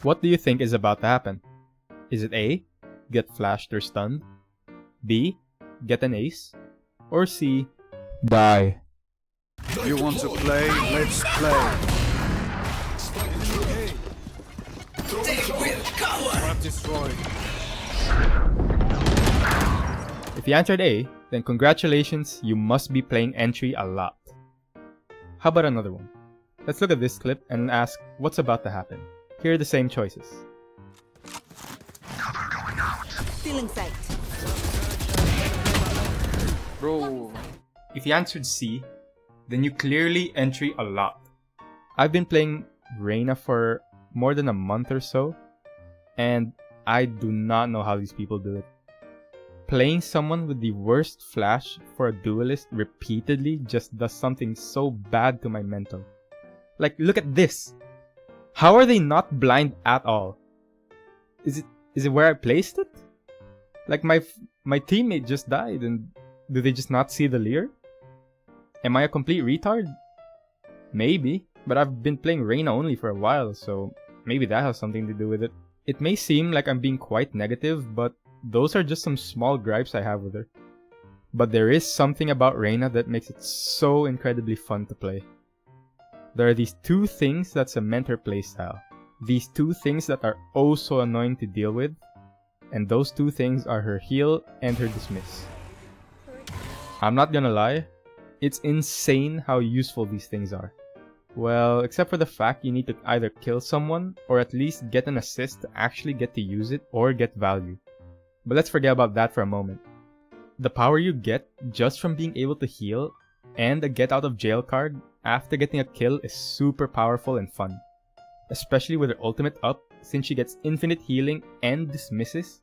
What do you think is about to happen? Is it A, get flashed or stunned? B, get an ace? Or C, die? You want to play? Let's play. They will cower! Destroyed. If you answered A, then congratulations, you must be playing entry a lot. How about another one? Let's look at this clip and ask what's about to happen. Here are the same choices. Stealing sight. Bro. If you answered C, then you clearly entry a lot. I've been playing Reyna for more than a month or so, and I do not know how these people do it. Playing someone with the worst flash for a duelist repeatedly just does something so bad to my mental. Like, look at this! How are they not blind at all? Is it where I placed it? Like my teammate just died, and do they just not see the leer? Am I a complete retard? Maybe, but I've been playing Reyna only for a while, so maybe that has something to do with it. It may seem like I'm being quite negative, but those are just some small gripes I have with her. But there is something about Reyna that makes it so incredibly fun to play. There are these two things that cement her playstyle. These two things that are oh so annoying to deal with. And those two things are her heal and her dismiss. I'm not gonna lie, it's insane how useful these things are. Well, except for the fact you need to either kill someone or at least get an assist to actually get to use it or get value. But let's forget about that for a moment. The power you get just from being able to heal and a get out of jail card after getting a kill is super powerful and fun. Especially with her ultimate up, since she gets infinite healing and dismisses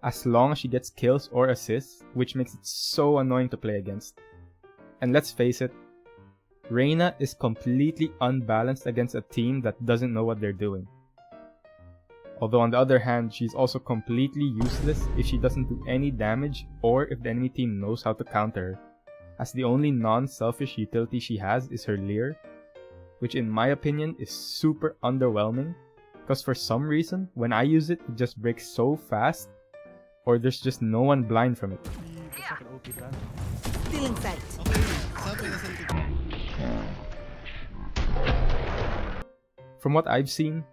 as long as she gets kills or assists, which makes it so annoying to play against. And let's face it, Reyna is completely unbalanced against a team that doesn't know what they're doing. Although on the other hand, she's also completely useless if she doesn't do any damage or if the enemy team knows how to counter her, as the only non-selfish utility she has is her leer, which in my opinion is super underwhelming, because for some reason, when I use it, it just breaks so fast, or there's just no one blind from it. Stealing sight. From what I've seen,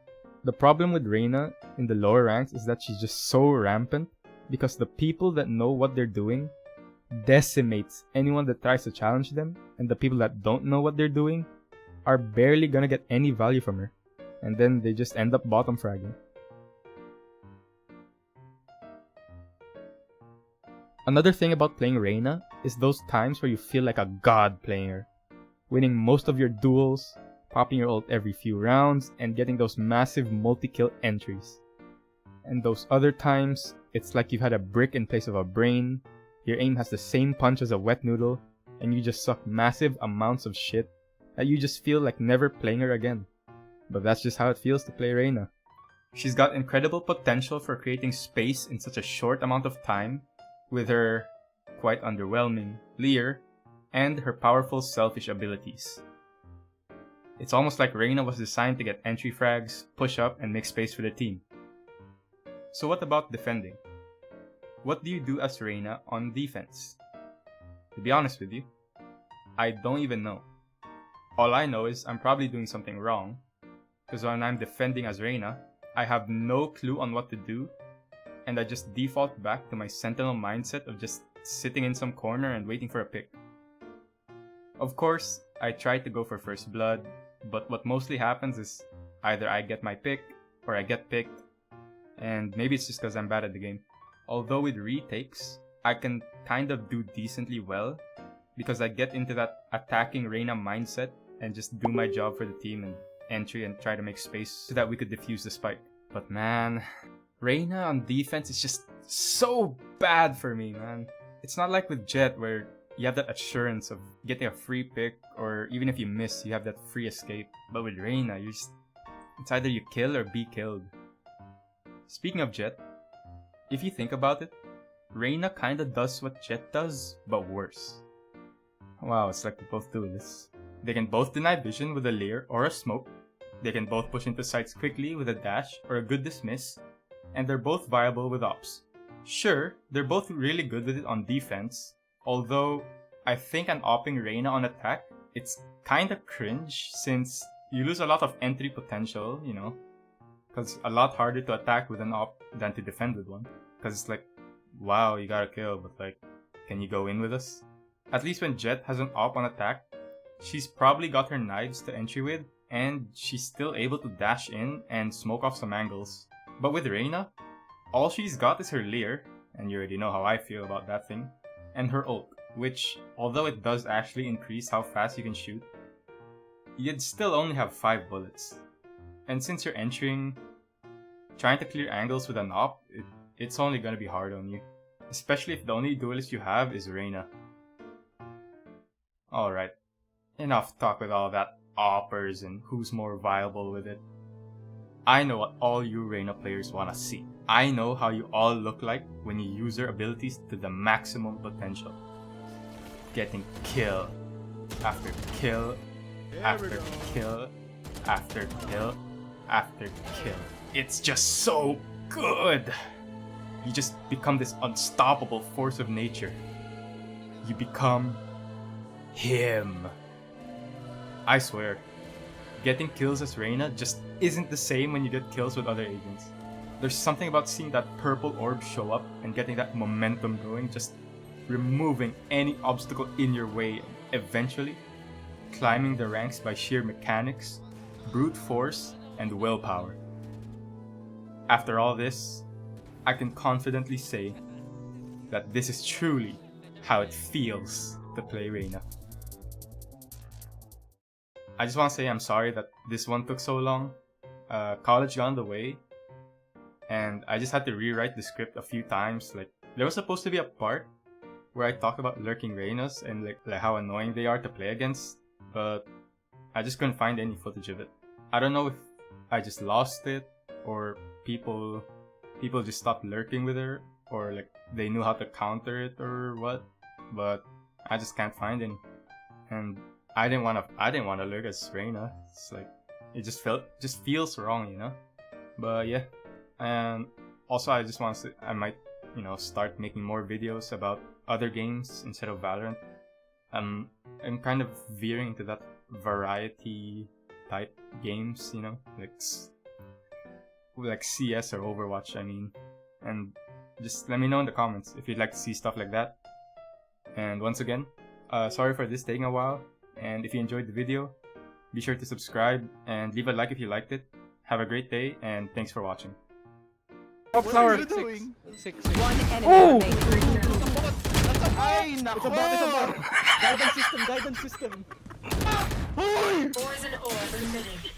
the problem with Reyna in the lower ranks is that she's just so rampant because the people that know what they're doing decimates anyone that tries to challenge them, and the people that don't know what they're doing are barely gonna get any value from her, and then they just end up bottom fragging. Another thing about playing Reyna is those times where you feel like a god playing her, winning most of your duels, popping your ult every few rounds, and getting those massive multi-kill entries. And those other times, it's like you've had a brick in place of a brain, your aim has the same punch as a wet noodle, and you just suck massive amounts of shit that you just feel like never playing her again. But that's just how it feels to play Reyna. She's got incredible potential for creating space in such a short amount of time, with her quite underwhelming leer and her powerful selfish abilities. It's almost like Reyna was designed to get entry frags, push up, and make space for the team. So what about defending? What do you do as Reyna on defense? To be honest with you, I don't even know. All I know is I'm probably doing something wrong, because when I'm defending as Reyna, I have no clue on what to do, and I just default back to my sentinel mindset of just sitting in some corner and waiting for a pick. Of course, I try to go for first blood, but what mostly happens is either I get my pick or I get picked, and maybe it's just because I'm bad at the game. Although with retakes, I can kind of do decently well because I get into that attacking Reyna mindset and just do my job for the team and entry and try to make space so that we could defuse the spike. But man, Reyna on defense is just so bad for me, man. It's not like with Jett where you have that assurance of getting a free pick, or even if you miss, you have that free escape. But with Reyna, it's either you kill or be killed. Speaking of Jett, if you think about it, Reyna kinda does what Jett does, but worse. Wow, it's like they both do this. They can both deny vision with a leer or a smoke, They can both push into sites quickly with a dash or a good dismiss, and they're both viable with ops. Sure, they're both really good with it on defense, although I think an opping Reyna on attack, it's kinda cringe since you lose a lot of entry potential, you know, because a lot harder to attack with an op than to defend with one. Because it's like, wow, you got a kill, but like, can you go in with us? At least when Jett has an op on attack, she's probably got her knives to entry with, and she's still able to dash in and smoke off some angles. But with Reyna, all she's got is her Leer, and you already know how I feel about that thing, and her ult, which, although it does actually increase how fast you can shoot, you'd still only have 5 bullets. And since you're entering, trying to clear angles with an op, it's only gonna be hard on you. Especially if the only duelist you have is Reyna. Alright, enough talk with all that oppers and who's more viable with it. I know what all you Reyna players wanna see. I know how you all look like when you use your abilities to the maximum potential. Getting kill after kill after kill after kill after kill. It's just so good! You just become this unstoppable force of nature. You become him. I swear, getting kills as Reyna just isn't the same when you get kills with other agents. There's something about seeing that purple orb show up and getting that momentum going, just removing any obstacle in your way, and eventually climbing the ranks by sheer mechanics, brute force, and willpower. After all this, I can confidently say that this is truly how it feels to play Reyna. I just want to say I'm sorry that this one took so long. College got on the way, and I just had to rewrite the script a few times. Like, there was supposed to be a part where I talk about lurking Reynas and like how annoying they are to play against, but I just couldn't find any footage of it. I don't know if I just lost it, or people just stopped lurking with her, or like they knew how to counter it or what, but I just can't find any. And I didn't want to lurk as Reyna. It's like, it just feels wrong, you know. But yeah, and also I just want to say I might, you know, start making more videos about other games instead of Valorant. I'm kind of veering into that variety type games, you know, like CS or Overwatch, I mean. And just let me know in the comments if you'd like to see stuff like that. And once again, sorry for this taking a while, and if you enjoyed the video, be sure to subscribe and leave a like if you liked it. Have a great day, and thanks for watching. What are you doing? One enemy remaining. Ay, nako! Guidance system. Poison orb emitted.